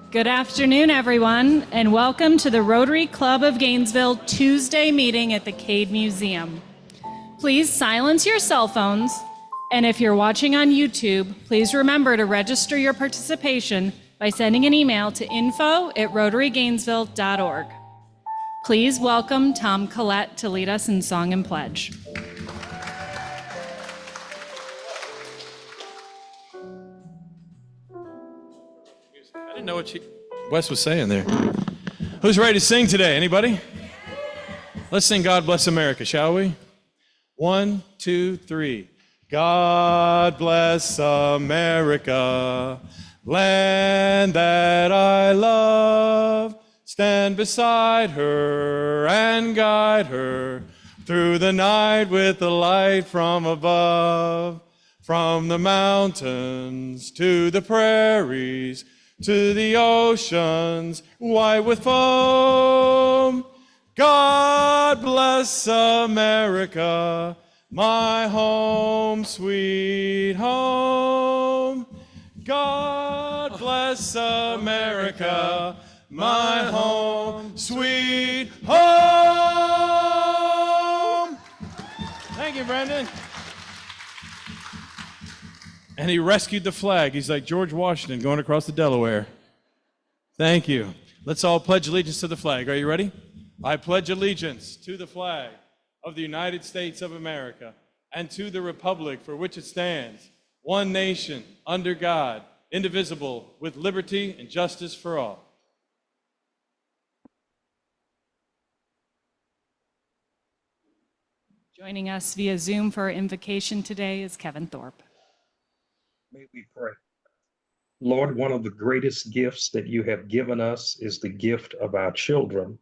Good afternoon, everyone, and welcome to the Rotary Club of Gainesville Tuesday meeting at the Cade Museum. Please silence your cell phones, and if you're watching on YouTube, please remember to register your participation by sending an email to info@rotarygainesville.org. Please welcome Tom Collette to lead us in song and pledge. I didn't know what Wes was saying there. Who's ready to sing today? Anybody? Let's sing God Bless America, shall we? 1, 2, 3. God bless America, land that I love. Stand beside her and guide her through the night with the light from above. From the mountains to the prairies, to the oceans white with foam. God bless America, my home, sweet home. God bless America, my home, sweet home. Thank you, Brendan. And he rescued the flag. He's like George Washington going across the Delaware. Thank you. Let's all pledge allegiance to the flag. Are you ready? I pledge allegiance to the flag of the United States of America and to the republic for which it stands, one nation, under God, indivisible, with liberty and justice for all. Joining us via Zoom for our invocation today is Kevin Thorpe. May we pray. Lord, one of the greatest gifts that you have given us is the gift of our children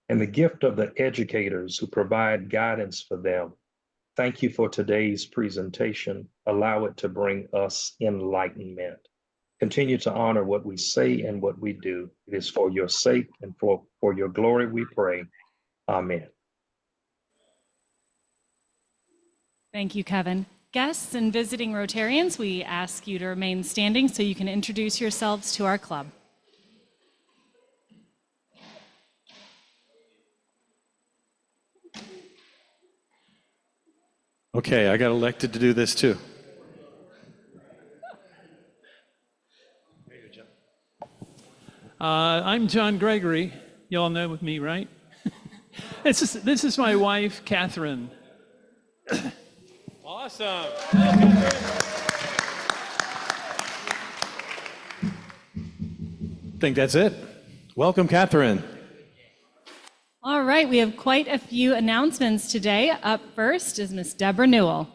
and the gift of the educators who provide guidance for them. Thank you for today's presentation. Allow it to bring us enlightenment. Continue to honor what we say and what we do. It is for your sake and for your glory we pray. Amen. Thank you, Kevin. Guests and visiting Rotarians, we ask you to remain standing so you can introduce yourselves to our club. Okay, I got elected to do this too. I'm John Gregory. You all know me, right? This is my wife, Catherine. Awesome. Think that's it. Welcome, Catherine. All right, we have quite a few announcements today. Up first is Miss Deborah Newell.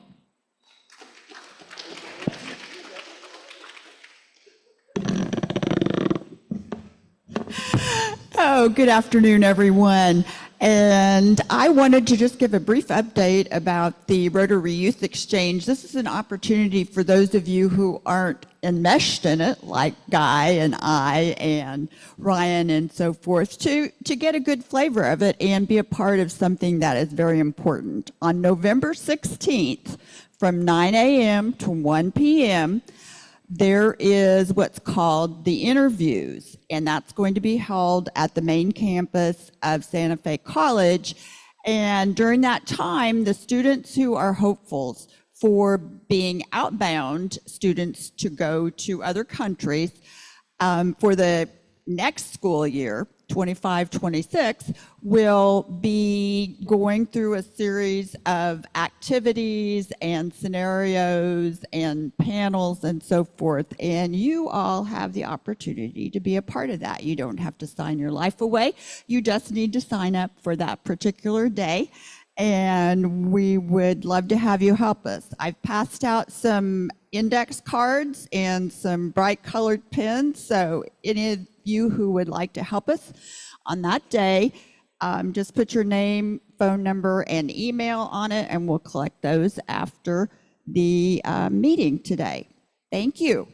Oh, good afternoon, everyone. And I wanted to just give a brief update about the Rotary Youth Exchange. This is an opportunity for those of you who aren't enmeshed in it, like Guy and I and Ryan and so forth, to get a good flavor of it and be a part of something that is very important. On November 16th, from 9 a.m. to 1 p.m., there is what's called the interviews, and that's going to be held at the main campus of Santa Fe College. And during that time, the students who are hopefuls for being outbound students to go to other countries for the next school year, 25-26, will be going through a series of activities and scenarios and panels and so forth. And you all have the opportunity to be a part of that. You don't have to sign your life away. You just need to sign up for that particular day. And we would love to have you help us. I've passed out some index cards and some bright colored pens. So any of you who would like to help us on that day, just put your name, phone number, and email on it, and we'll collect those after the meeting today. Thank you.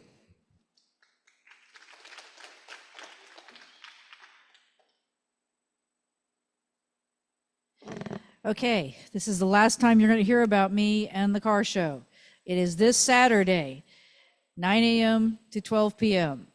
Okay, this is the last time you're going to hear about me and the car show. It is this Saturday. 9 a.m. to 12 p.m.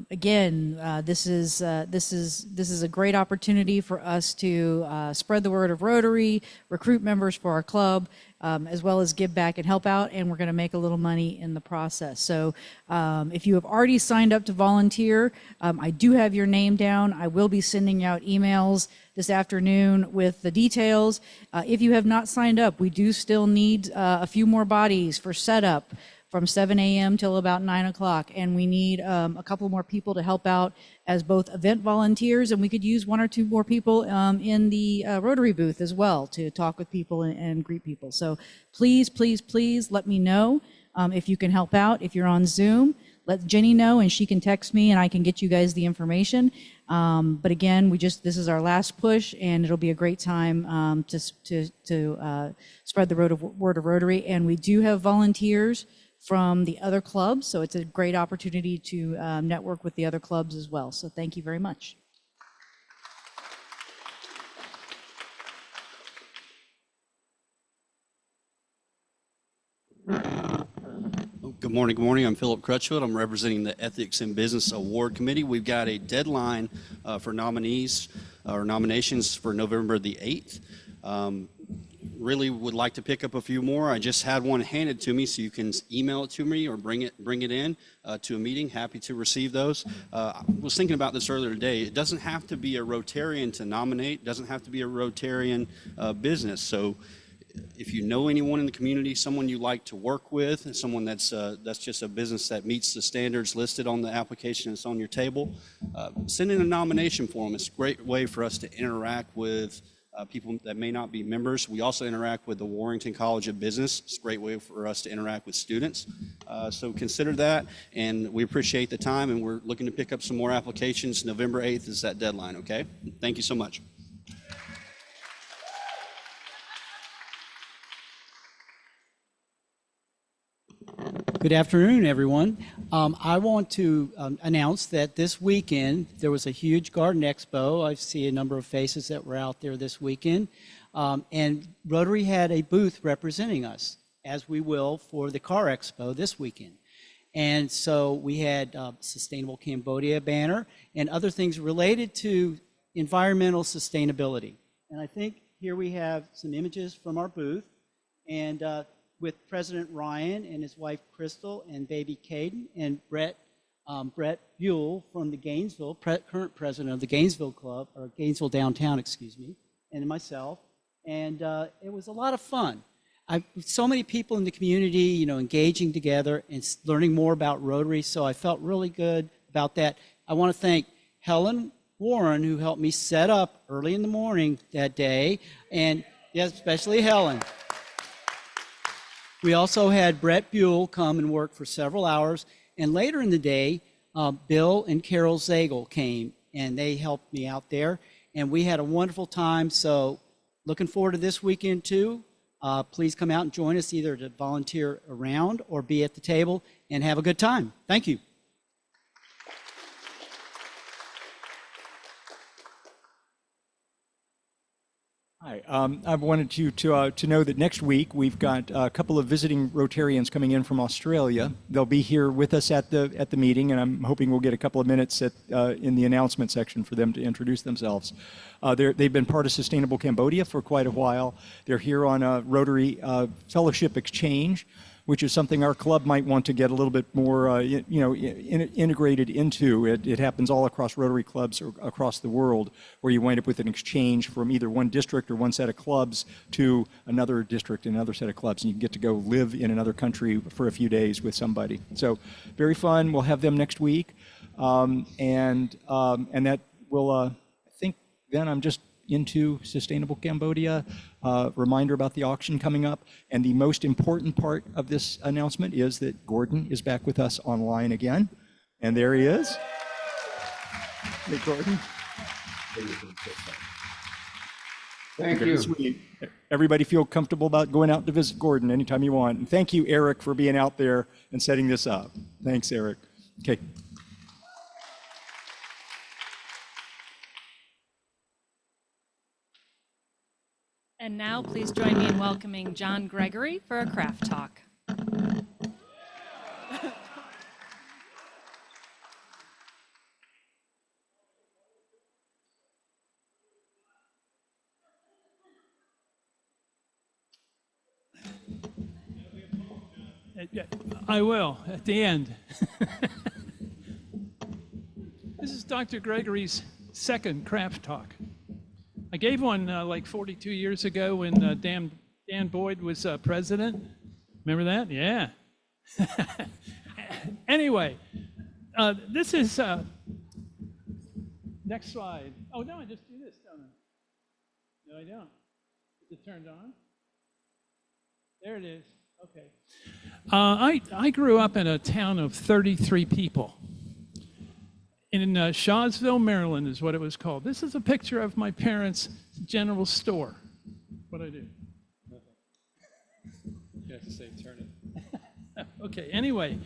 Again, this is a great opportunity for us to spread the word of Rotary, recruit members for our club, as well as give back and help out, and we're going to make a little money in the process. So if you have already signed up to volunteer, I do have your name down. I will be sending out emails this afternoon with the details. If you have not signed up, we do still need a few more bodies for setup from 7 a.m. till about 9 o'clock. And we need a couple more people to help out as both event volunteers, and we could use 1 or 2 more people in the Rotary booth as well to talk with people and greet people. So please, please, please let me know if you can help out. If you're on Zoom, let Jenny know and she can text me and I can get you guys the information. But again, this is our last push, and it'll be a great time to spread the word of Rotary. And we do have volunteers from the other clubs, so it's a great opportunity to network with the other clubs as well. So thank you very much. Good morning. Good morning. I'm Philip Crutchfield. I'm representing the Ethics and Business Award Committee. We've got a deadline for nominees or nominations for November the 8th. Really would like to pick up a few more. I just had one handed to me, so you can email it to me or bring it in to a meeting. Happy to receive those. I was thinking about this earlier today. It doesn't have to be a Rotarian to nominate. It doesn't have to be a Rotarian business. So if you know anyone in the community, someone you like to work with, someone that's just a business that meets the standards listed on the application that's on your table, send in a nomination form. It's a great way for us to interact with people that may not be members. We also interact with the Warrington College of Business. It's a great way for us to interact with students. So consider that, and we appreciate the time, and we're looking to pick up some more applications. November 8th is that deadline, okay? Thank you so much. Good afternoon, everyone. I want to announce that this weekend there was a huge garden expo. I see a number of faces that were out there this weekend. And Rotary had a booth representing us, as we will for the car expo this weekend. And so we had Sustainable Cambodia banner and other things related to environmental sustainability. And I think here we have some images from our booth. And with President Ryan and his wife Crystal and baby Caden and Brett Buell from the Gainesville, current president of the Gainesville Club, or Gainesville Downtown, excuse me, and myself. And it was a lot of fun. So many people in the community, engaging together and learning more about Rotary, so I felt really good about that. I want to thank Helen Warren, who helped me set up early in the morning that day, and yes, especially Helen. We also had Brett Buell come and work for several hours, and later in the day, Bill and Carol Zagel came, and they helped me out there, and we had a wonderful time. So looking forward to this weekend too. Please come out and join us, either to volunteer around or be at the table and have a good time. Thank you. Hi, I wanted you to know that next week we've got a couple of visiting Rotarians coming in from Australia. They'll be here with us at the meeting, and I'm hoping we'll get a couple of minutes in the announcement section for them to introduce themselves. They've been part of Sustainable Cambodia for quite a while. They're here on a Rotary Fellowship Exchange, which is something our club might want to get a little bit more, integrated into. It happens all across Rotary clubs or across the world, where you wind up with an exchange from either one district or one set of clubs to another district and another set of clubs, and you can get to go live in another country for a few days with somebody. So very fun. We'll have them next week, and that will. I think then I'm just into Sustainable Cambodia. Reminder about the auction coming up. And the most important part of this announcement is that Gordon is back with us online again. And there he is. Hey, Gordon. Thank you. Sweet. Everybody feel comfortable about going out to visit Gordon anytime you want. And thank you, Eric, for being out there and setting this up. Thanks, Eric. Okay. And now please join me in welcoming John Gregory for a craft talk. I will, at the end. This is Dr. Gregory's second craft talk. I gave one like 42 years ago when Dan Boyd was president. Remember that? Yeah. Anyway, this is, next slide. Oh, no, I just do this, don't I? No, I don't. Is it turned on? There it is. Okay. I grew up in a town of 33 people. In Shawsville, Maryland is what it was called. This is a picture of my parents' general store. What'd I do? You have to say turn it. Okay, anyway,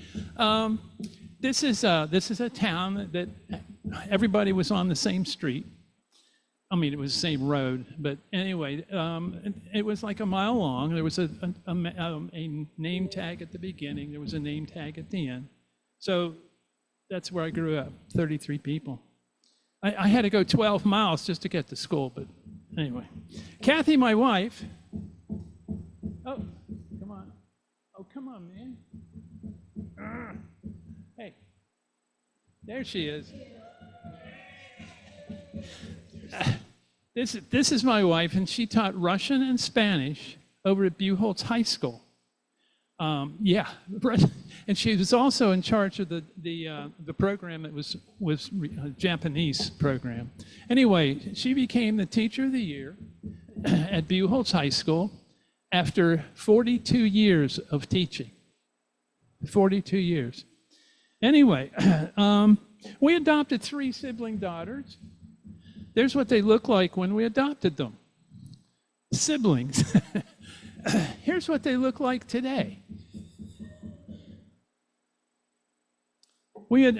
this is a town that everybody was on the same street. I mean, it was the same road, but anyway, it was like a mile long. There was a name tag at the beginning. There was a name tag at the end. So that's where I grew up, 33 people. I had to go 12 miles just to get to school, but anyway. Kathy, my wife. Oh, come on. Oh, come on, man. Hey, there she is. This is my wife, and she taught Russian and Spanish over at Buchholz High School. Yeah, and she was also in charge of the program that was a Japanese program. Anyway, she became the Teacher of the Year at Buchholz High School after 42 years of teaching. 42 years. Anyway, we adopted 3 sibling daughters. There's what they look like when we adopted them. Siblings. Here's what they look like today. We had,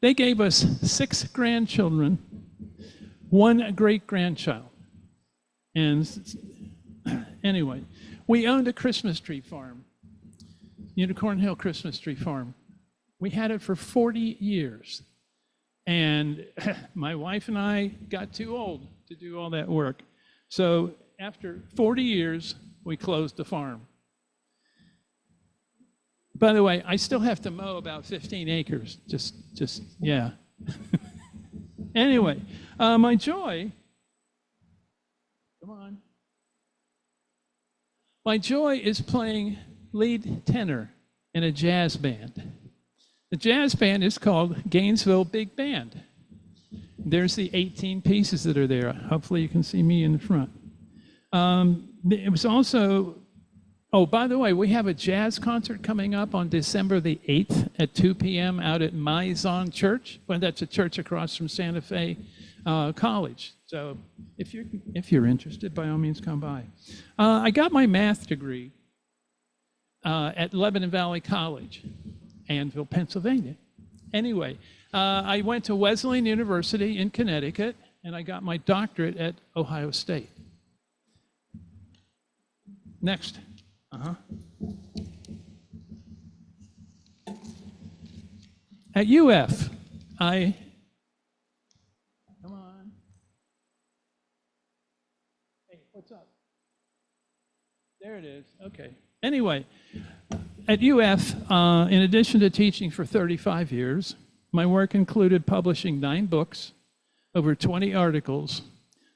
they gave us 6 grandchildren, 1 great-grandchild. And anyway, we owned a Christmas tree farm, Unicorn Hill Christmas Tree Farm. We had it for 40 years. And my wife and I got too old to do all that work. So after 40 years, we closed the farm. By the way, I still have to mow about 15 acres. Just yeah. Anyway, my joy, come on. My joy is playing lead tenor in a jazz band. The jazz band is called Gainesville Big Band. There's the 18 pieces that are there. Hopefully you can see me in the front. It was also, oh, by the way, we have a jazz concert coming up on December the 8th at 2 p.m. out at Maison Church. Well, that's a church across from Santa Fe College. So if you're interested, by all means, come by. I got my math degree at Lebanon Valley College, Annville, Pennsylvania. Anyway, I went to Wesleyan University in Connecticut, and I got my doctorate at Ohio State. Next. At UF, come on. Hey, what's up? There it is. Okay. Anyway, at UF, in addition to teaching for 35 years, my work included publishing 9 books, over 20 articles,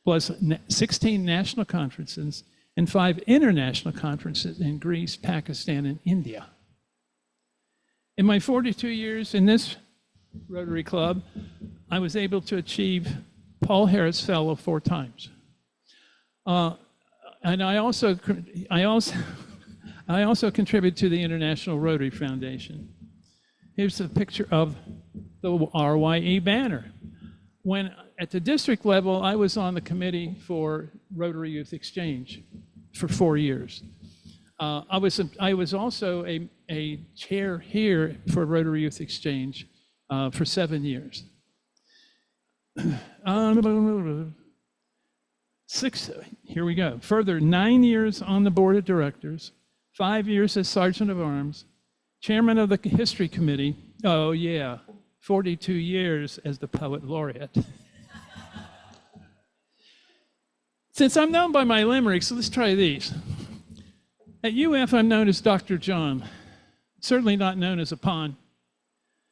plus 16 national conferences and 5 international conferences in Greece, Pakistan, and India. In my 42 years in this Rotary Club, I was able to achieve Paul Harris Fellow 4 times. And I also contribute to the International Rotary Foundation. Here's a picture of the RYE banner. When at the district level, I was on the committee for Rotary Youth Exchange for 4 years. I was also a chair here for Rotary Youth Exchange for 7 years. 6, here we go. Further, 9 years on the board of directors, 5 years as Sergeant of Arms, chairman of the History Committee. Oh yeah, 42 years as the Poet Laureate. Since I'm known by my limericks, let's try these. At UF, I'm known as Dr. John. certainly not known as a pond.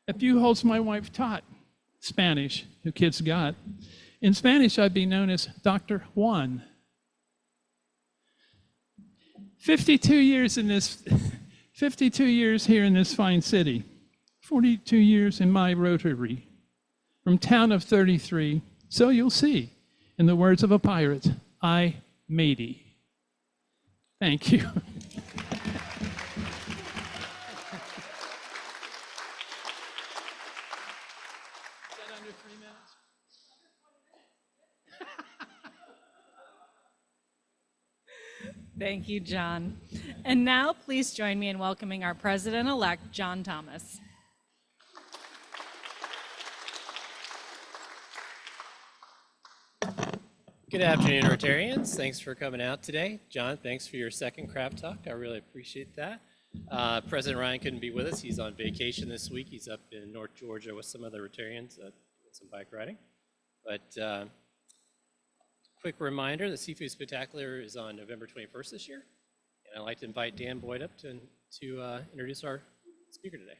A few holes my wife taught Spanish, who kids got. In Spanish, I'd be known as Dr. Juan. 52 years in this, 52 years here in this fine city, 42 years in my Rotary, from town of 33, so you'll see, in the words of a pirate, I matey. Thank you. Thank you, John. And now please join me in welcoming our President-elect, John Thomas. Good afternoon, Rotarians. Thanks for coming out today. John, thanks for your second craft talk. I really appreciate that. President Ryan couldn't be with us. He's on vacation this week. He's up in North Georgia with some other Rotarians doing some bike riding. But quick reminder, the Seafood Spectacular is on November 21st this year. And I'd like to invite Dan Boyd up to introduce our speaker today.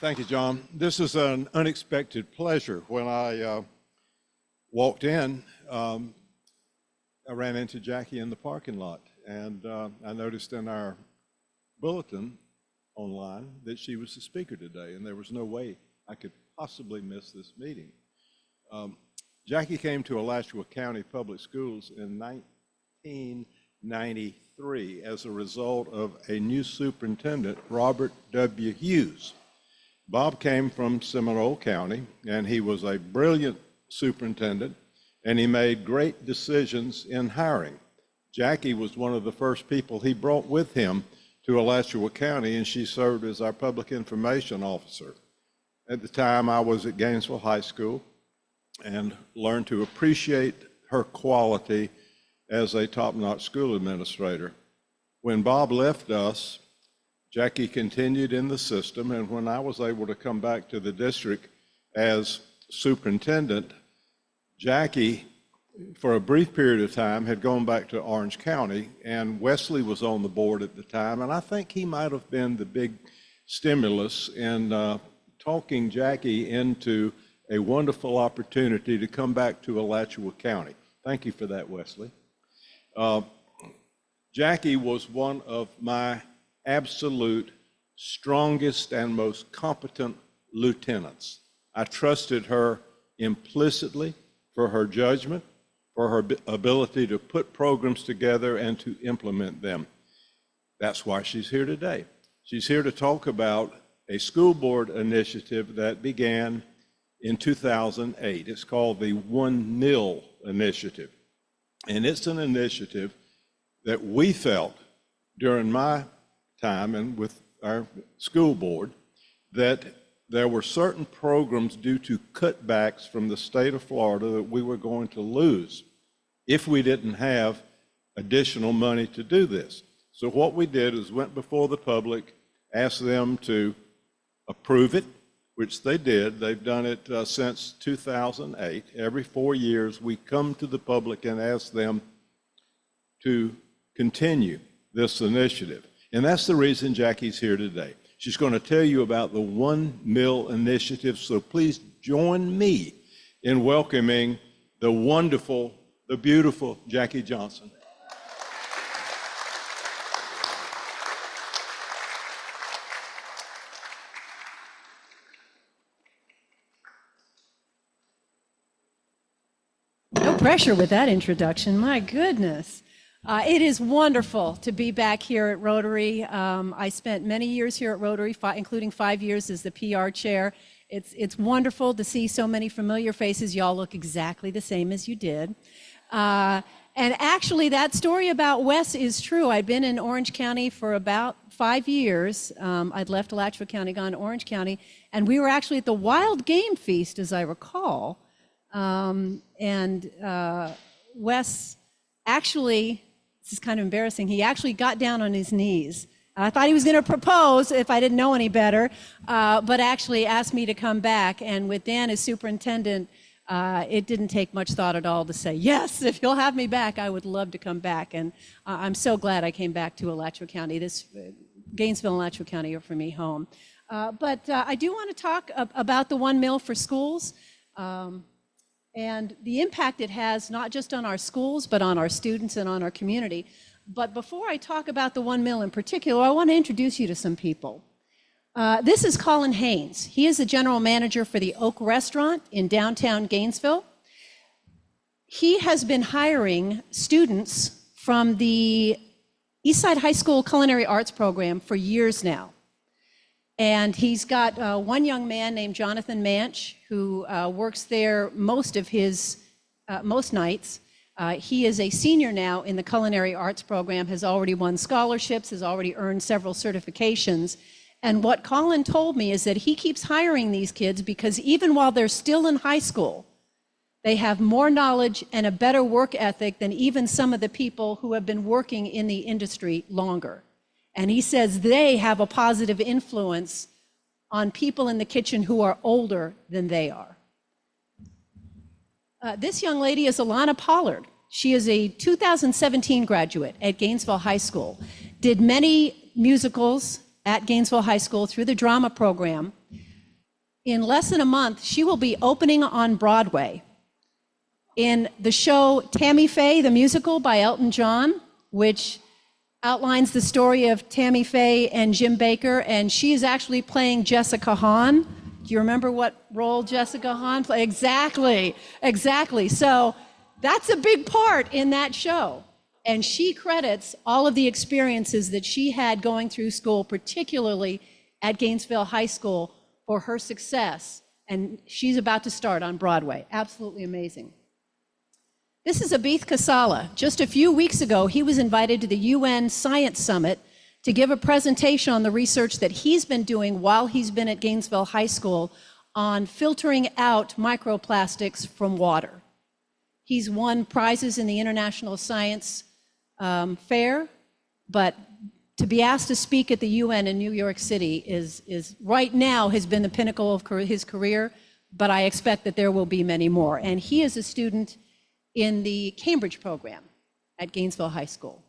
Thank you, John. This is an unexpected pleasure. When I walked in, I ran into Jackie in the parking lot, and I noticed in our bulletin online that she was the speaker today, and there was no way I could possibly miss this meeting. Jackie came to Alachua County Public Schools in 1993 as a result of a new superintendent, Robert W. Hughes. Bob came from Seminole County, and he was a brilliant superintendent, and he made great decisions in hiring. Jackie was one of the first people he brought with him to Alachua County, and she served as our public information officer. At the time, I was at Gainesville High School and learned to appreciate her quality as a top-notch school administrator. When Bob left us, Jackie continued in the system, and when I was able to come back to the district as superintendent, Jackie, for a brief period of time, had gone back to Orange County, and Wesley was on the board at the time, and I think he might have been the big stimulus in talking Jackie into a wonderful opportunity to come back to Alachua County. Thank you for that, Wesley. Jackie was one of my absolute strongest and most competent lieutenants. I trusted her implicitly for her judgment, for her ability to put programs together and to implement them. That's why she's here today. She's here to talk about a school board initiative that began in 2008. It's called the 1 Mill Initiative. And it's an initiative that we felt during my time and with our school board that there were certain programs due to cutbacks from the state of Florida that we were going to lose if we didn't have additional money to do this. So what we did is went before the public, asked them to approve it, which they did. They've done it since 2008. Every 4 years, we come to the public and ask them to continue this initiative. And that's the reason Jackie's here today. She's going to tell you about the 1 Mill Initiative, so please join me in welcoming the wonderful, the beautiful Jackie Johnson. No pressure with that introduction, my goodness. It is wonderful to be back here at Rotary. I spent many years here at Rotary, including 5 years as the PR chair. It's wonderful to see so many familiar faces. Y'all look exactly the same as you did. And actually, that story about Wes is true. I'd been in Orange County for about 5 years. I'd left Alachua County, gone to Orange County, and we were actually at the Wild Game Feast, as I recall. Wes actually, this is kind of embarrassing, he actually got down on his knees. I thought he was going to propose if I didn't know any better, but actually asked me to come back. And with Dan as superintendent, It didn't take much thought at all to say, yes, if you'll have me back, I would love to come back. And I'm so glad I came back to Alachua County. Gainesville and Alachua County are for me home. But I do want to talk about the one meal for schools and the impact it has not just on our schools, but on our students and on our community. But before I talk about the one meal in particular, I want to introduce you to some people. This is Colin Haynes. He is the general manager for the Oak Restaurant in downtown Gainesville. He has been hiring students from the Eastside High School Culinary Arts Program for years now. And he's got one young man named Jonathan Manch who works there most nights. He is a senior now in the Culinary Arts Program, has already won scholarships, has already earned several certifications. And what Colin told me is that he keeps hiring these kids because even while they're still in high school, they have more knowledge and a better work ethic than even some of the people who have been working in the industry longer. And he says they have a positive influence on people in the kitchen who are older than they are. This young lady is Alana Pollard. She is a 2017 graduate at Gainesville High School, did many musicals at Gainesville High School through the drama program. In less than a month, she will be opening on Broadway in the show Tammy Faye, the musical by Elton John, which outlines the story of Tammy Faye and Jim Baker, and she is actually playing Jessica Hahn. Do you remember what role Jessica Hahn played? Exactly. So that's a big part in that show. And she credits all of the experiences that she had going through school, particularly at Gainesville High School, for her success. And she's about to start on Broadway. Absolutely amazing. This is Abith Kasala. Just a few weeks ago, he was invited to the UN Science Summit to give a presentation on the research that he's been doing while he's been at Gainesville High School on filtering out microplastics from water. He's won prizes in the International Science Fair, but to be asked to speak at the UN in New York City is right now has been the pinnacle of his career, but I expect that there will be many more. And he is a student in the Cambridge program at Gainesville High School.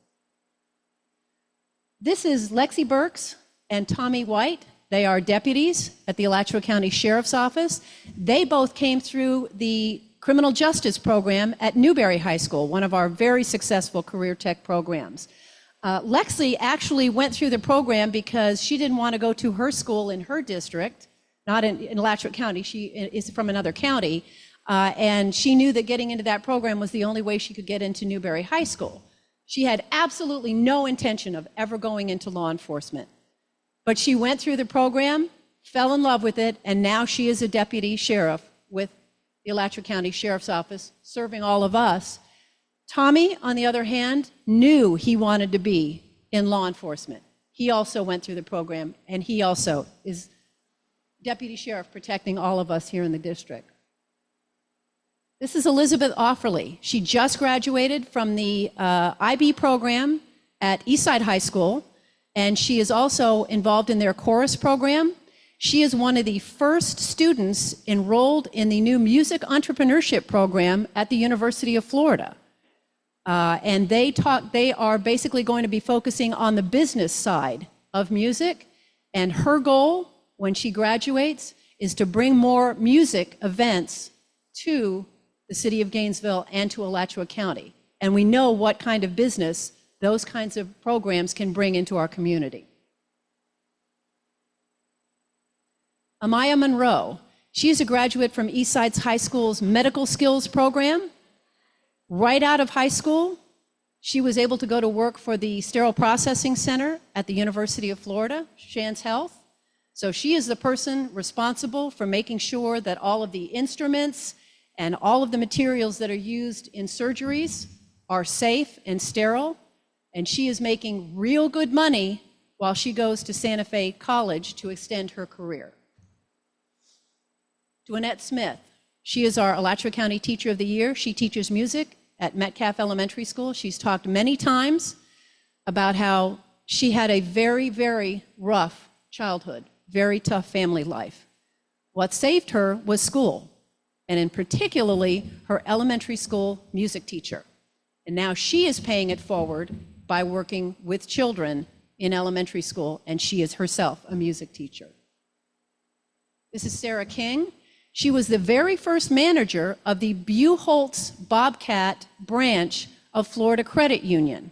This is Lexi Burks and Tommy White. They are deputies at the Alachua County Sheriff's Office. They both came through the Criminal Justice Program at Newberry High School, one of our very successful career tech programs. Lexi actually went through the program because she didn't want to go to her school in her district, not in Alachua County. She is from another county, and she knew that getting into that program was the only way she could get into Newberry High School. She had absolutely no intention of ever going into law enforcement. But she went through the program, fell in love with it, and now she is a deputy sheriff with the Alachua County Sheriff's Office, serving all of us. Tommy, on the other hand, knew he wanted to be in law enforcement. He also went through the program, and he also is deputy sheriff protecting all of us here in the district. This is Elizabeth Offerly. She just graduated from the IB program at Eastside High School, and she is also involved in their chorus program. She is one of the first students enrolled in the new music entrepreneurship program at the University of Florida. And they are basically going to be focusing on the business side of music. And her goal when she graduates is to bring more music events to the city of Gainesville and to Alachua County. And we know what kind of business those kinds of programs can bring into our community. Amaya Monroe, she is a graduate from Eastside High School's Medical Skills Program. Right out of high school, she was able to go to work for the Sterile Processing Center at the University of Florida, Shands Health. So she is the person responsible for making sure that all of the instruments and all of the materials that are used in surgeries are safe and sterile. And she is making real good money while she goes to Santa Fe College to extend her career. Dwynette Smith, she is our Alachua County Teacher of the Year. She teaches music at Metcalf Elementary School. She's talked many times about how she had a very, very rough childhood, very tough family life. What saved her was school. and in particularly her elementary school music teacher. And now she is paying it forward by working with children in elementary school, and she is herself a music teacher. This is Sarah King. She was the very first manager of the Buchholz Bobcat branch of Florida Credit Union.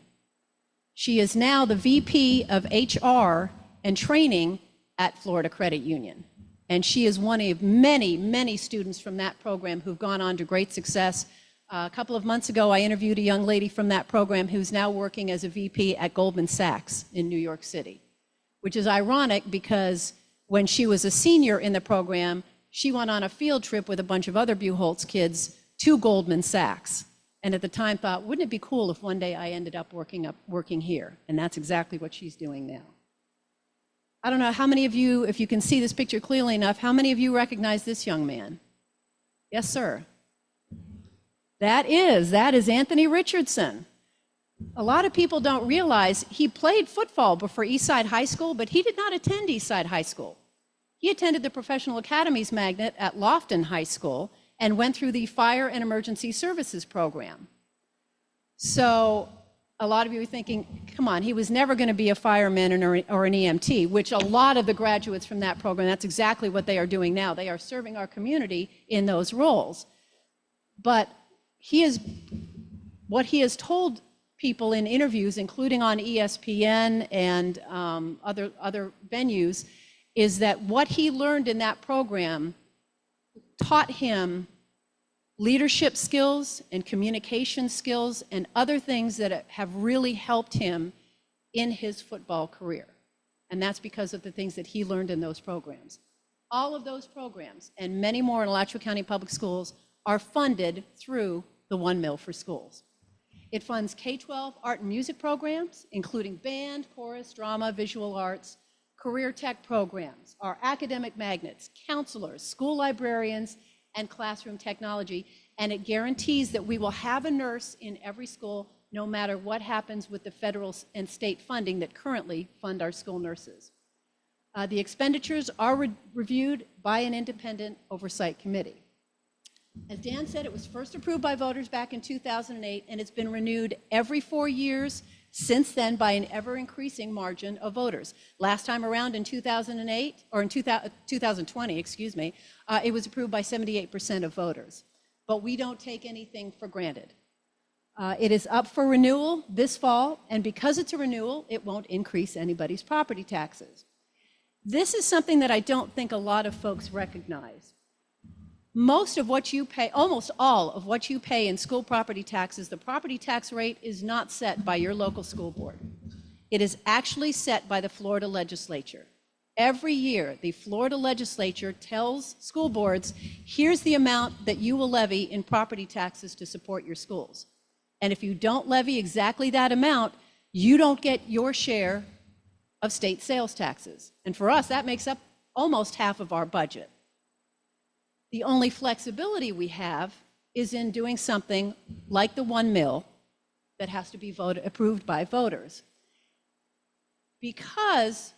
She is now the VP of HR and training at Florida Credit Union. And she is one of many, many students from that program who've gone on to great success. A couple of months ago, I interviewed a young lady from that program who's now working as a VP at Goldman Sachs in New York City, which is ironic because when she was a senior in the program, she went on a field trip with a bunch of other Buchholz kids to Goldman Sachs. And at the time thought, wouldn't it be cool if one day I ended up working here? And that's exactly what she's doing now. I don't know how many of you, if you can see this picture clearly enough, how many of you recognize this young man? Yes, sir. That is Anthony Richardson. A lot of people don't realize he played football before Eastside High School, but he did not attend Eastside High School. He attended the Professional Academies Magnet at Lofton High School and went through the Fire and Emergency Services program. So a lot of you are thinking, come on, he was never going to be a fireman or an EMT, which a lot of the graduates from that program, that's exactly what they are doing now. They are serving our community in those roles. But what he has told people in interviews, including on ESPN and other venues, is that what he learned in that program taught him leadership skills and communication skills and other things that have really helped him in his football career. And that's because of the things that he learned in those programs. All of those programs and many more in Alachua County Public Schools are funded through the 1 Mil for Schools. It funds K-12 art and music programs, including band, chorus, drama, visual arts, career tech programs, our academic magnets, counselors, school librarians, and classroom technology. And it guarantees that we will have a nurse in every school, no matter what happens with the federal and state funding that currently fund our school nurses. The expenditures are reviewed by an independent oversight committee. As Dan said, it was first approved by voters back in 2008, and it's been renewed every 4 years since then by an ever-increasing margin of voters. Last time around in 2008, or in 2020, excuse me, it was approved by 78% of voters. But we don't take anything for granted. It is up for renewal this fall, and because it's a renewal, it won't increase anybody's property taxes. This is something that I don't think a lot of folks recognize. Most of what you pay, almost all of what you pay in school property taxes, the property tax rate is not set by your local school board. It is actually set by the Florida legislature. Every year, the Florida legislature tells school boards, here's the amount that you will levy in property taxes to support your schools. And if you don't levy exactly that amount, you don't get your share of state sales taxes. And for us, that makes up almost half of our budget. The only flexibility we have is in doing something like the 1 mil that has to be approved by voters. Because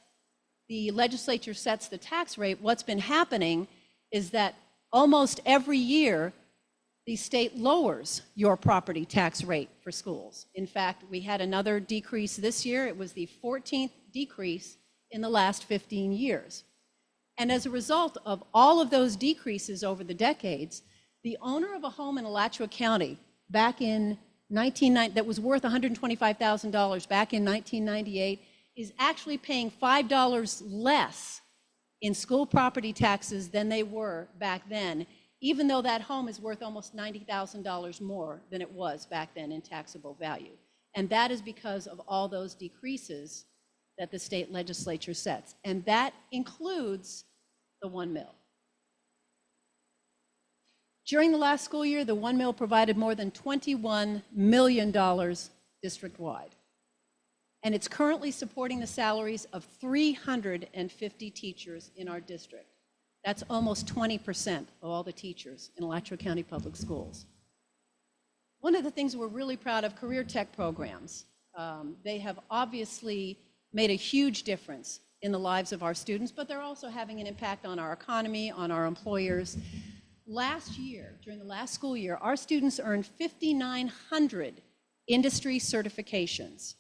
the legislature sets the tax rate, what's been happening is that almost every year, the state lowers your property tax rate for schools. In fact, we had another decrease this year. It was the 14th decrease in the last 15 years. And as a result of all of those decreases over the decades, the owner of a home in Alachua County back in that was worth $125,000 back in 1998 is actually paying $5 less in school property taxes than they were back then, even though that home is worth almost $90,000 more than it was back then in taxable value. And that is because of all those decreases that the state legislature sets. And that includes the 1 mil. During the last school year, the 1 mil provided more than $21 million district-wide. And it's currently supporting the salaries of 350 teachers in our district. That's almost 20% of all the teachers in Alachua County Public Schools. One of the things we're really proud of, career tech programs. They have obviously made a huge difference in the lives of our students, but they're also having an impact on our economy, on our employers. last year, during the last school year, our students earned 5,900 industry certifications.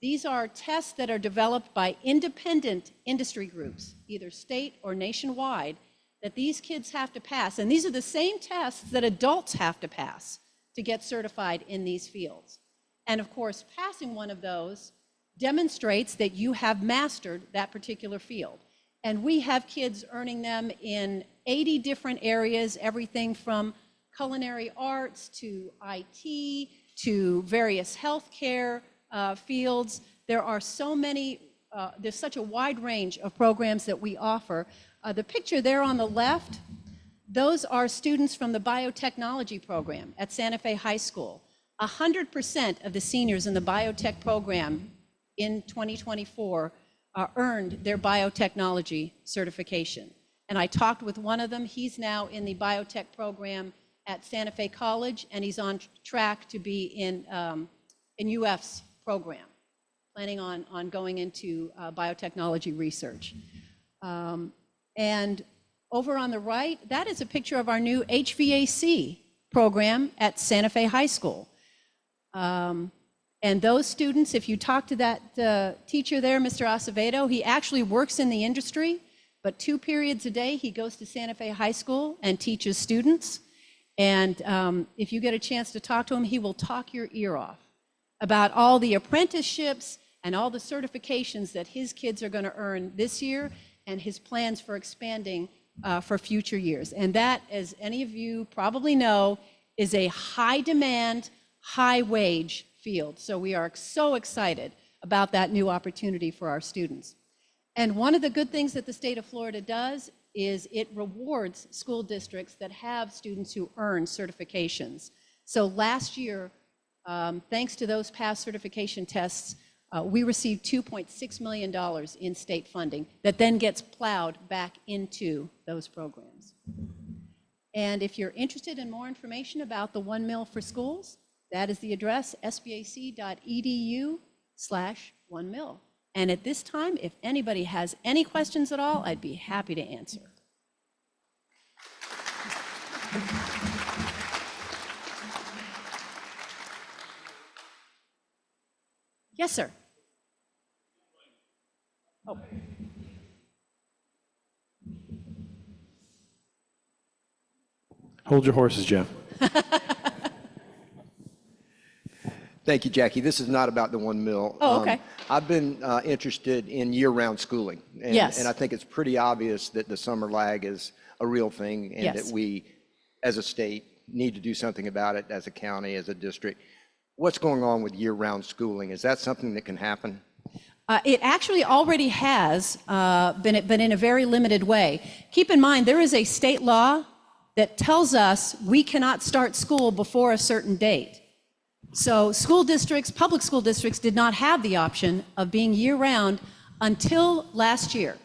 These are tests that are developed by independent industry groups, either state or nationwide, that these kids have to pass. And these are the same tests that adults have to pass to get certified in these fields. And of course, passing one of those demonstrates that you have mastered that particular field. And we have kids earning them in 80 different areas, everything from culinary arts to IT to various healthcare fields. There are so many, there's such a wide range of programs that we offer. The picture there on the left, those are students from the biotechnology program at Santa Fe High School. 100% of the seniors in the biotech program in 2024 earned their biotechnology certification. And I talked with one of them. He's now in the biotech program at Santa Fe College, and he's on track to be in UF's program, planning on going into biotechnology research. And over on the right, that is a picture of our new HVAC program at Santa Fe High School. And those students, if you talk to that teacher there, Mr. Acevedo, he actually works in the industry, but 2 periods a day he goes to Santa Fe High School and teaches students. And if you get a chance to talk to him, he will talk your ear off about all the apprenticeships and all the certifications that his kids are going to earn this year and his plans for expanding for future years. And that, as any of you probably know, is a high demand, high wage field. So we are so excited about that new opportunity for our students. And one of the good things that the state of Florida does is it rewards school districts that have students who earn certifications. So last year, thanks to those past certification tests, we received $2.6 million in state funding that then gets plowed back into those programs. And if you're interested in more information about the 1 Mil for Schools, that is the address, sbac.edu/1mil. And at this time, if anybody has any questions at all, I'd be happy to answer. Yes, sir. Oh. Hold your horses, Jeff. Thank you, Jackie. This is not about the 1 Mil. Oh, okay. I've been interested in year-round schooling. And, Yes. and I think it's pretty obvious that the summer lag is a real thing and Yes. that we, as a state, need to do something about it as a county, as a district. What's going on with year-round schooling? Is that something that can happen? It actually already has been in a very limited way. Keep in mind, there is a state law that tells us we cannot start school before a certain date. So school districts, public school districts, did not have the option of being year-round until last year.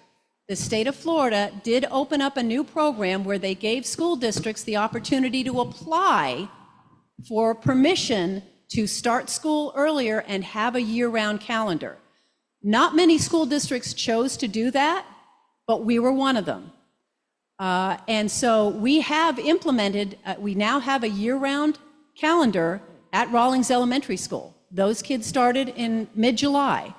The state of Florida did open up a new program where they gave school districts the opportunity to apply for permission to start school earlier and have a year-round calendar. Not many school districts chose to do that, but we were one of them. And so we have implemented, we now have a year-round calendar at Rawlings Elementary School. Those kids started in mid-July.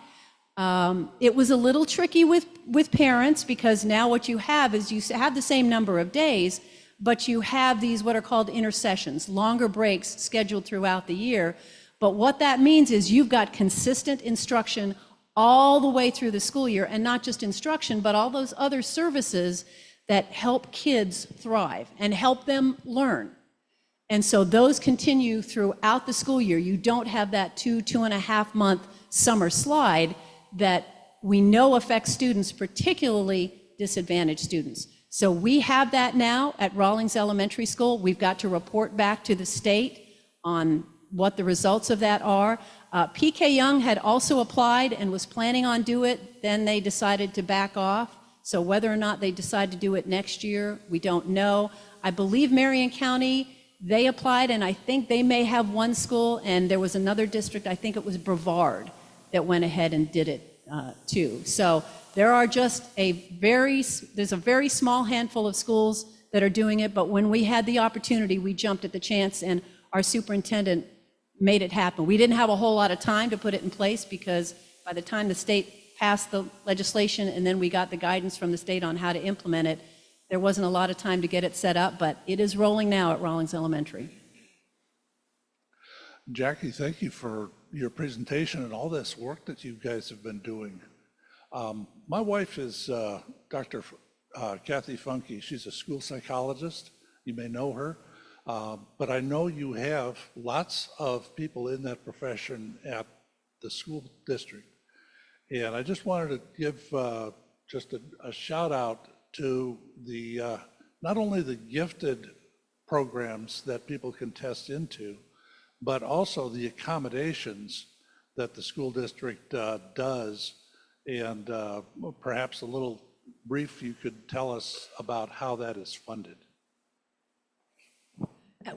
It was a little tricky with parents because now what you have is you have the same number of days, but you have these what are called intersessions, longer breaks scheduled throughout the year. But what that means is you've got consistent instruction all the way through the school year, and not just instruction, but all those other services that help kids thrive and help them learn. And so those continue throughout the school year. You don't have that 2.5 month summer slide that we know affects students, particularly disadvantaged students. So we have that now at Rawlings Elementary School. We've got to report back to the state on what the results of that are. PK Young had also applied and was planning on doing it. Then they decided to back off. So whether or not they decide to do it next year, we don't know. I believe Marion County, they applied, and I think they may have one school, and there was another district, I think it was Brevard, that went ahead and did it too. So there are just there's a very small handful of schools that are doing it, but when we had the opportunity, we jumped at the chance, and our superintendent made it happen. We didn't have a whole lot of time to put it in place because by the time the state passed the legislation and then we got the guidance from the state on how to implement it, there wasn't a lot of time to get it set up, but it is rolling now at Rawlings Elementary. Jackie, thank you for your presentation and all this work that you guys have been doing. My wife is Dr. Kathy Funke. She's a school psychologist. You may know her. But I know you have lots of people in that profession at the school district. And I just wanted to give just a shout out to the not only the gifted programs that people can test into, but also the accommodations that the school district does. And perhaps a little brief you could tell us about how that is funded.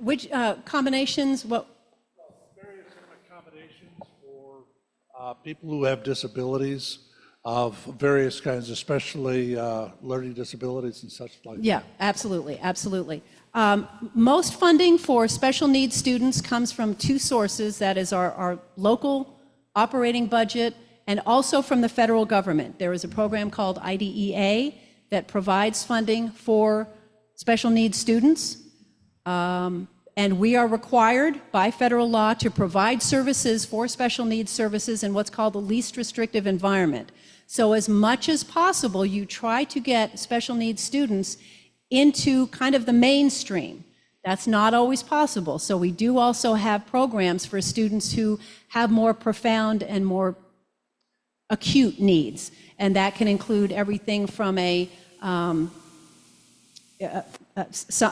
Which combinations, what? Various accommodations for people who have disabilities of various kinds, especially learning disabilities and such like that. Yeah, absolutely, absolutely. Most funding for special needs students comes from two sources. That is our local operating budget and also from the federal government. There is a program called IDEA that provides funding for special needs students. And we are required by federal law to provide services for special needs services in what's called the least restrictive environment. So as much as possible, you try to get special needs students into kind of the mainstream. That's not always possible. So we do also have programs for students who have more profound and more acute needs. And that can include everything from a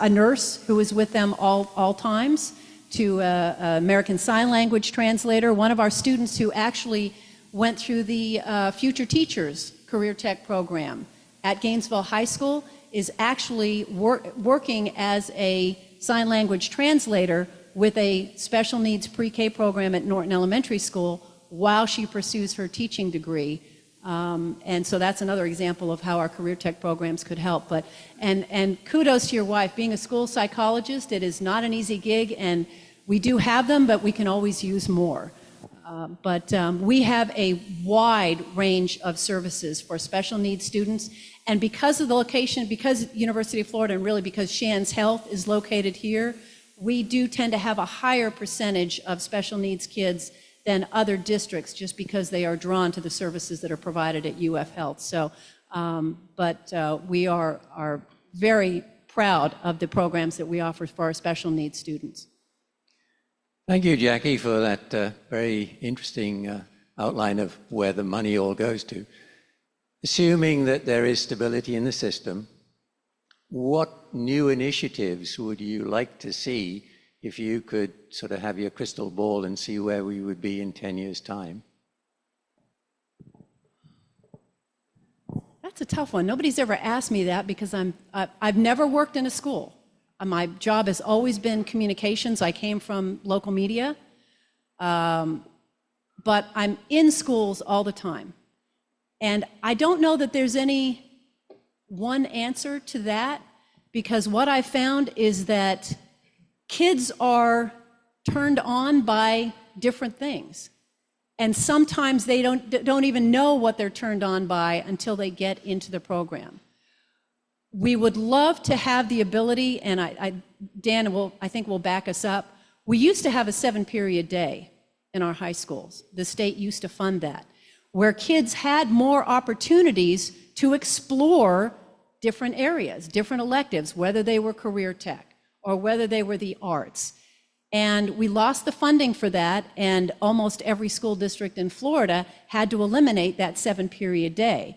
nurse who is with them all times to an American Sign Language translator. One of our students who actually went through the Future Teachers Career Tech program at Gainesville High School is actually working as a sign language translator with a special needs pre-K program at Norton Elementary School while she pursues her teaching degree. And so that's another example of how our career tech programs could help. But and kudos to your wife. Being a school psychologist, it is not an easy gig, and we do have them, but we can always use more. But we have a wide range of services for special needs students. And because of the location, because University of Florida, and really because Shands Health is located here, we do tend to have a higher percentage of special needs kids than other districts, just because they are drawn to the services that are provided at UF Health. So, we are very proud of the programs that we offer for our special needs students. Thank you, Jackie, for that very interesting outline of where the money all goes to. Assuming that there is stability in the system, what new initiatives would you like to see if you could sort of have your crystal ball and see where we would be in 10 years' time? That's a tough one. Nobody's ever asked me that because I've never worked in a school. My job has always been communications. I came from local media, but I'm in schools all the time. And I don't know that there's any one answer to that, because what I found is that kids are turned on by different things. And sometimes they don't even know what they're turned on by until they get into the program. We would love to have the ability, and Dan I think will back us up. We used to have a 7-period day in our high schools. The state used to fund that, where kids had more opportunities to explore different areas, different electives, whether they were career tech or whether they were the arts. And we lost the funding for that, and almost every school district in Florida had to eliminate that 7-period day.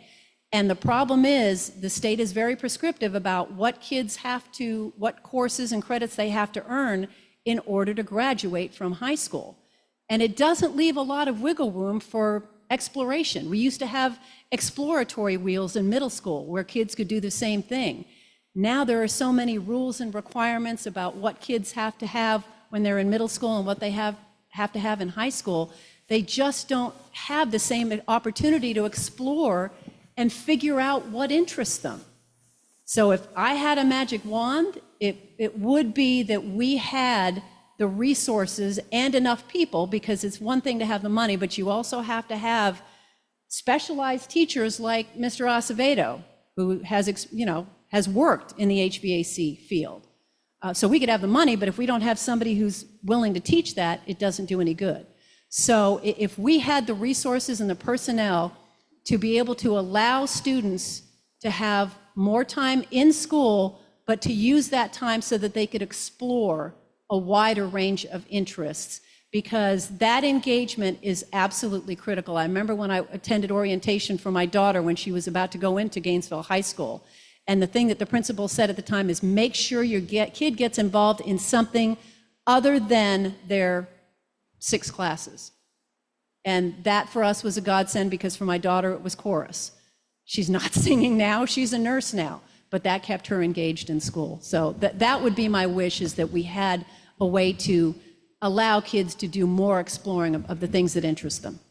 And the problem is the state is very prescriptive about what kids have to, what courses and credits they have to earn in order to graduate from high school. And it doesn't leave a lot of wiggle room for exploration. We used to have exploratory wheels in middle school where kids could do the same thing. Now there are so many rules and requirements about what kids have to have when they're in middle school and what they have to have in high school. They just don't have the same opportunity to explore and figure out what interests them. So if I had a magic wand, it would be that we had the resources and enough people, because it's one thing to have the money, but you also have to have specialized teachers like Mr. Acevedo, who has worked in the HVAC field. So we could have the money, but if we don't have somebody who's willing to teach that, it doesn't do any good. So if we had the resources and the personnel to be able to allow students to have more time in school, but to use that time so that they could explore a wider range of interests, because that engagement is absolutely critical. I remember when I attended orientation for my daughter when she was about to go into Gainesville High School, and the thing that the principal said at the time is, make sure your kid gets involved in something other than their 6 classes. And that for us was a godsend, because for my daughter it was chorus. She's not singing now, she's a nurse now, but that kept her engaged in school. So that would be my wish, is that we had a way to allow kids to do more exploring of the things that interest them.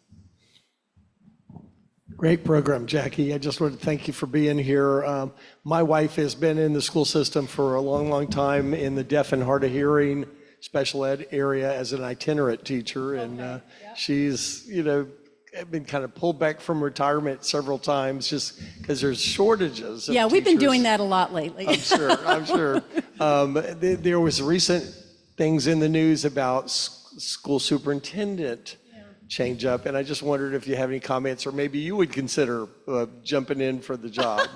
Great program, Jackie. I just want to thank you for being here. My wife has been in the school system for a long, long time in the deaf and hard of hearing special ed area as an itinerant teacher. And she's, been kind of pulled back from retirement several times just because there's shortages of Yeah, we've been teachers. doing that a lot lately. I'm sure. There was recent things in the news about school superintendent change up, and I just wondered if you have any comments, or maybe you would consider jumping in for the job.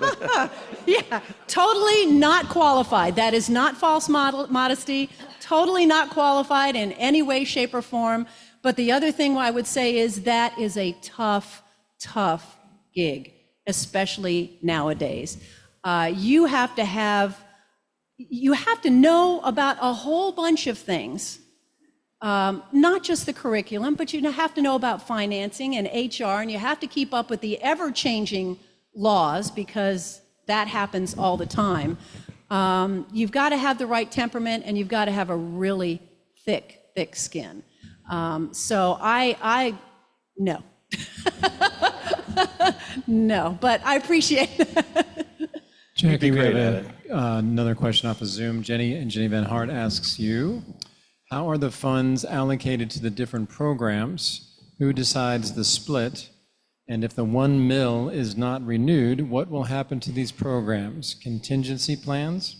Yeah, totally not qualified. That is not false modesty, totally not qualified in any way, shape, or form. But the other thing I would say is that is a tough, tough gig, especially nowadays. You have to know about a whole bunch of things, not just the curriculum, but you have to know about financing and HR, and you have to keep up with the ever-changing laws, because that happens all the time. You've got to have the right temperament, and you've got to have a really thick, thick skin. So no. No, but I appreciate that. Jackie, we have another question off of Zoom. Jenny Van Hart asks you, how are the funds allocated to the different programs? Who decides the split? And if the 1 mil is not renewed, what will happen to these programs? Contingency plans?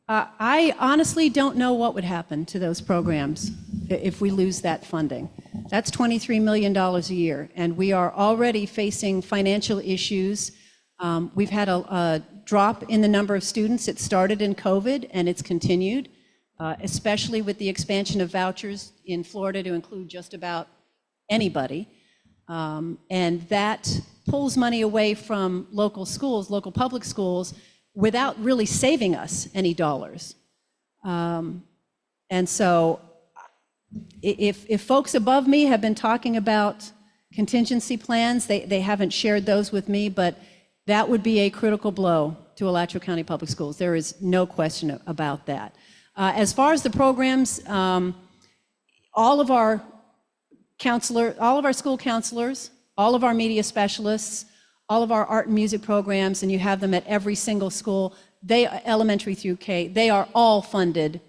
I honestly don't know what would happen to those programs if we lose that funding. That's $23 million a year, and we are already facing financial issues. We've had a drop in the number of students. It started in COVID, and it's continued, especially with the expansion of vouchers in Florida to include just about anybody. And that pulls money away from local schools, local public schools, without really saving us any dollars. And so if folks above me have been talking about contingency plans, they haven't shared those with me, but that would be a critical blow to Alachua County Public Schools. There is no question about that. As far as the programs, all of our school counselors, all of our media specialists, all of our art and music programs, and you have them at every single school, elementary through K, they are all funded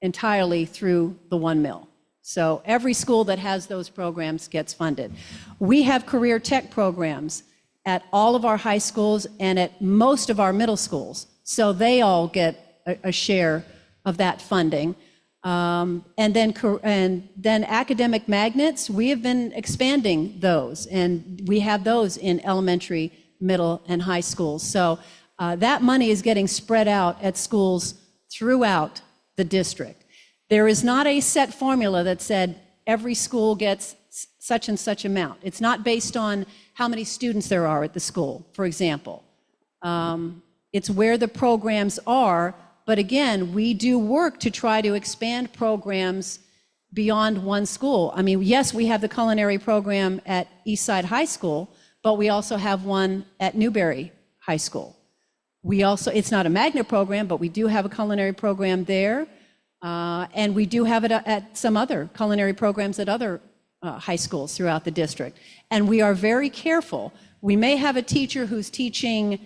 entirely through the 1 mil. So every school that has those programs gets funded. We have career tech programs at all of our high schools and at most of our middle schools. So they all get a share of that funding. And then academic magnets, we have been expanding those, and we have those in elementary, middle, and high schools. So that money is getting spread out at schools throughout the district. There is not a set formula that said every school gets such and such amount. It's not based on how many students there are at the school, for example. It's where the programs are. But again, we do work to try to expand programs beyond one school. I mean, yes, we have the culinary program at Eastside High School, but we also have one at Newberry High School. It's not a magnet program, but we do have a culinary program there. And we do have it at some other culinary programs at other high schools throughout the district. And we are very careful We may have a teacher who's teaching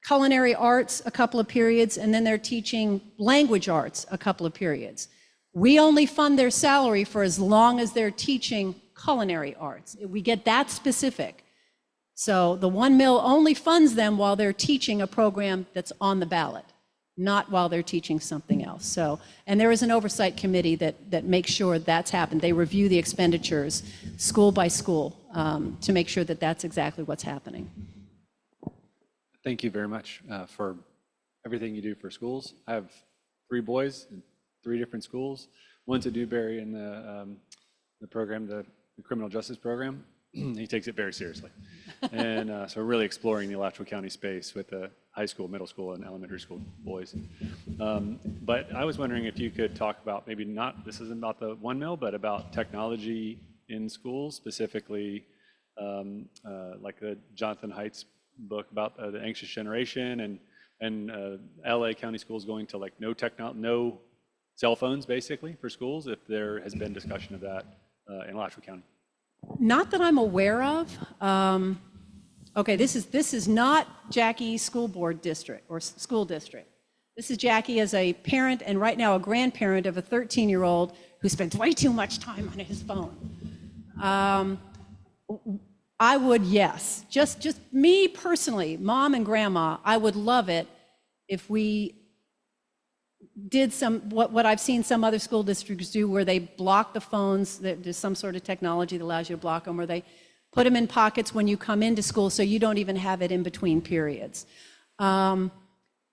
culinary arts a couple of periods, and then they're teaching language arts a couple of periods. We only fund their salary for as long as they're teaching culinary arts. We get that specific. So the 1 mil only funds them while they're teaching a program that's on the ballot, not while they're teaching something else. So, and there is an oversight committee that makes sure that's happened. They review the expenditures school by school to make sure that that's exactly what's happening. Thank you very much for everything you do for schools. I have 3 boys in 3 different schools. One's at Newberry in the program, the criminal justice program. He takes it very seriously. And so we're really exploring the Alachua County space with the high school, middle school, and elementary school boys. But I was wondering if you could talk about, maybe not, this isn't about the 1 mil, but about technology in schools, specifically like the Jonathan Haidt's book about the anxious generation, and LA County schools going to like no cell phones basically for schools, if there has been discussion of that in Alachua County. Not that I'm aware of. Okay, this is not Jackie's school board district or school district. This is Jackie as a parent and right now a grandparent of a 13-year-old who spends way too much time on his phone. I would, yes. Just me personally, mom and grandma, I would love it if we did what I've seen some other school districts do, where they block the phones. There's some sort of technology that allows you to block them, where they put them in pockets when you come into school so you don't even have it in between periods.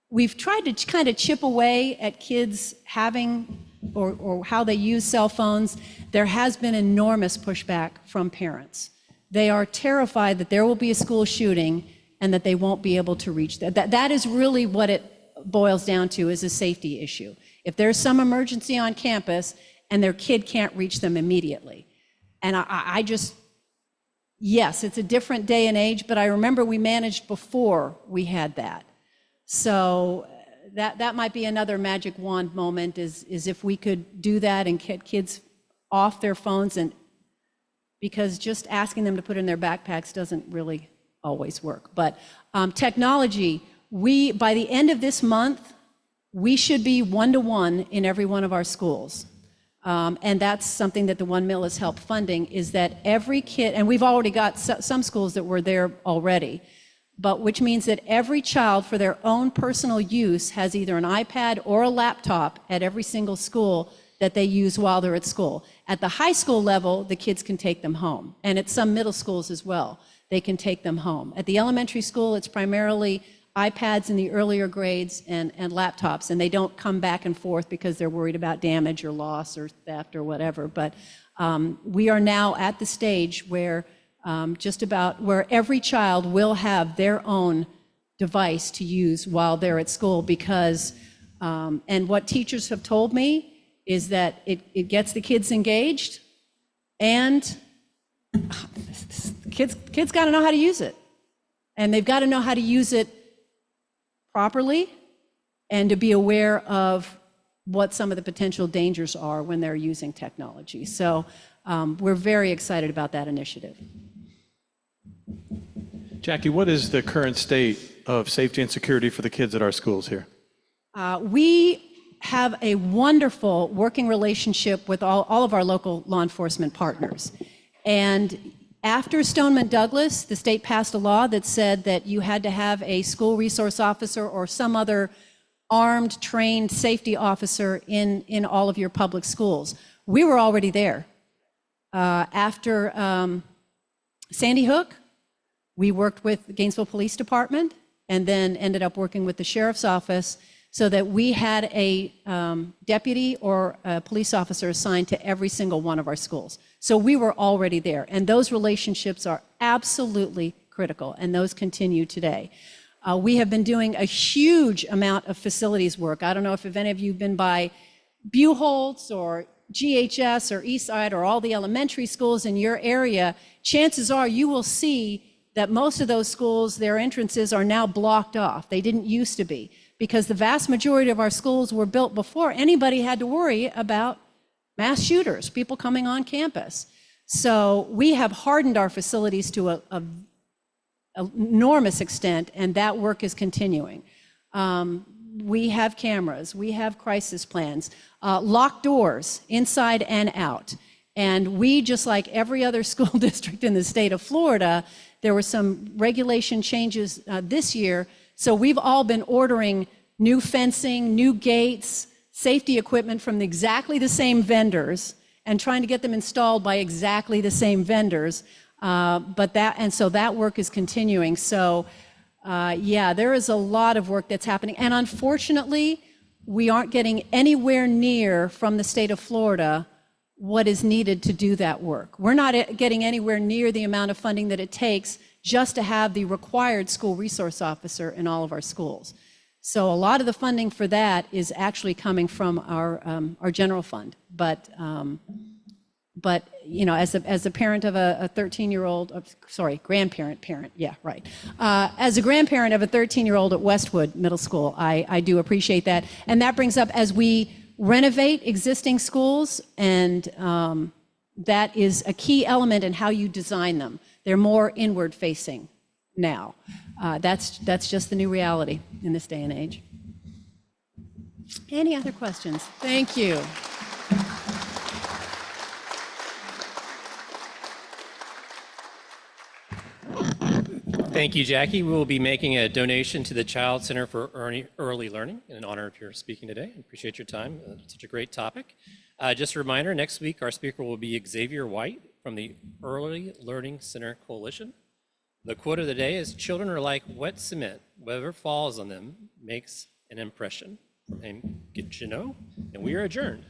We've tried to kind of chip away at kids having or how they use cell phones. There has been enormous pushback from parents. They are terrified that there will be a school shooting and that they won't be able to reach that. That is really what it boils down to, is a safety issue. If there's some emergency on campus and their kid can't reach them immediately. And I just, yes, it's a different day and age, but I remember we managed before we had that. So that might be another magic wand moment, is if we could do that and get kids off their phones, and because just asking them to put in their backpacks doesn't really always work. But technology, by the end of this month, we should be 1-to-1 in every one of our schools. And that's something that the 1 mil has helped funding, is that every kid, and we've already got some schools that were there already, but which means that every child for their own personal use has either an iPad or a laptop at every single school that they use while they're at school. At the high school level, the kids can take them home. And at some middle schools as well, they can take them home. At the elementary school, it's primarily iPads in the earlier grades and laptops, and they don't come back and forth because they're worried about damage or loss or theft or whatever. But we are now at the stage where where every child will have their own device to use while they're at school, because, and what teachers have told me is that it gets the kids engaged, and kids got to know how to use it. And they've got to know how to use it properly and to be aware of what some of the potential dangers are when they're using technology. So we're very excited about that initiative. Jackie, what is the current state of safety and security for the kids at our schools here? We have a wonderful working relationship with all of our local law enforcement partners. And after Stoneman Douglas, the state passed a law that said that you had to have a school resource officer or some other armed, trained safety officer in all of your public schools. We were already there. After Sandy Hook, we worked with the Gainesville Police Department and then ended up working with the Sheriff's Office so that we had a deputy or a police officer assigned to every single one of our schools. So we were already there, and those relationships are absolutely critical, and those continue today. We have been doing a huge amount of facilities work. I don't know if any of you have been by Buchholz or GHS or Eastside or all the elementary schools in your area. Chances are you will see that most of those schools, their entrances are now blocked off. They didn't used to be, because the vast majority of our schools were built before anybody had to worry about mass shooters, people coming on campus. So we have hardened our facilities to enormous extent, and that work is continuing. We have cameras, we have crisis plans, locked doors inside and out. And we, just like every other school district in the state of Florida, there were some regulation changes this year. So we've all been ordering new fencing, new gates, safety equipment from exactly the same vendors and trying to get them installed by exactly the same vendors. So that work is continuing. So yeah, there is a lot of work that's happening. And unfortunately, we aren't getting anywhere near from the state of Florida what is needed to do that work. We're not getting anywhere near the amount of funding that it takes just to have the required school resource officer in all of our schools. So a lot of the funding for that is actually coming from our general fund. But you know, as a parent of a 13-year-old, grandparent, yeah, right. As a grandparent of a 13-year-old at Westwood Middle School, I do appreciate that. And that brings up, as we renovate existing schools, and that is a key element in how you design them. They're more inward facing now. That's just the new reality in this day and age. Any other questions? Thank you. Thank you, Jackie. We will be making a donation to the Child Center for Early Learning in honor of your speaking today. I appreciate your time. Such a great topic. Just a reminder, next week our speaker will be Xavier White from the Early Learning Center Coalition. The quote of the day is, "Children are like wet cement. Whatever falls on them makes an impression." And get you know, and we are adjourned.